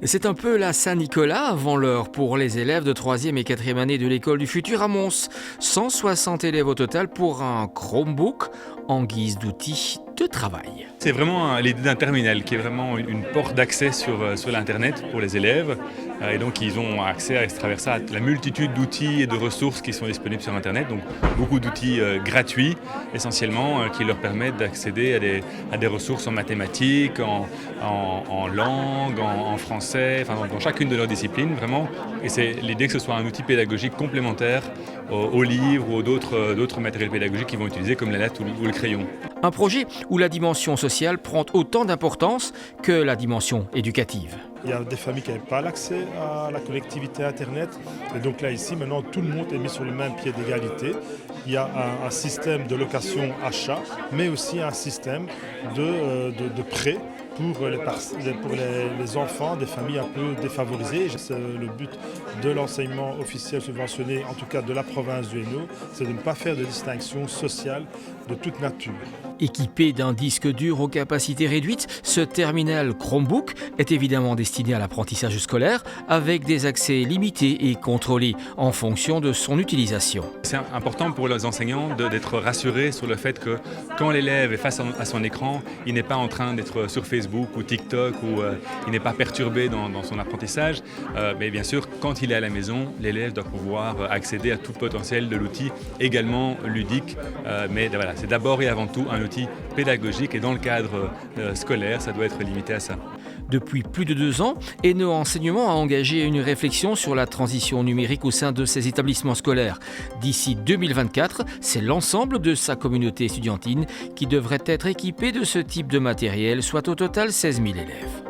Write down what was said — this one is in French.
C'est un peu la Saint-Nicolas avant l'heure pour les élèves de 3e et 4e année de l'école du futur à Mons. 160 élèves au total pour un Chromebook en guise d'outil de travail. C'est vraiment l'idée d'un terminal qui est vraiment une porte d'accès sur l'Internet pour les élèves. Et donc ils ont accès à travers ça à la multitude d'outils et de ressources qui sont disponibles sur Internet. Donc beaucoup d'outils gratuits essentiellement qui leur permettent d'accéder à des ressources en mathématiques, en langue, en français, enfin dans chacune de leurs disciplines vraiment. Et c'est l'idée que ce soit un outil pédagogique complémentaire aux livres ou d'autres matériels pédagogiques qu'ils vont utiliser comme la lettre ou le crayon. Un projet où la dimension sociale prend autant d'importance que la dimension éducative. Il y a des familles qui n'avaient pas l'accès à la connectivité Internet. Et donc là, ici, maintenant, tout le monde est mis sur le même pied d'égalité. Il y a un système de location-achat, mais aussi un système de prêt pour les enfants des familles un peu défavorisées. C'est le but de l'enseignement officiel subventionné, en tout cas de la province du Hainaut, c'est de ne pas faire de distinction sociale de toute nature. Équipé d'un disque dur aux capacités réduites, ce terminal Chromebook est évidemment destiné à l'apprentissage scolaire avec des accès limités et contrôlés en fonction de son utilisation. C'est important pour les enseignants d'être rassurés sur le fait que quand l'élève est face à son écran, il n'est pas en train d'être sur Facebook ou TikTok ou il n'est pas perturbé dans son apprentissage. Mais bien sûr, quand il est à la maison, l'élève doit pouvoir accéder à tout le potentiel de l'outil, également ludique. Mais voilà, c'est d'abord et avant tout un outil pédagogique et dans le cadre scolaire, ça doit être limité à ça. Depuis plus de 2 ans, Hainaut Enseignement a engagé une réflexion sur la transition numérique au sein de ses établissements scolaires. D'ici 2024, c'est l'ensemble de sa communauté estudiantine qui devrait être équipée de ce type de matériel, soit au total 16 000 élèves.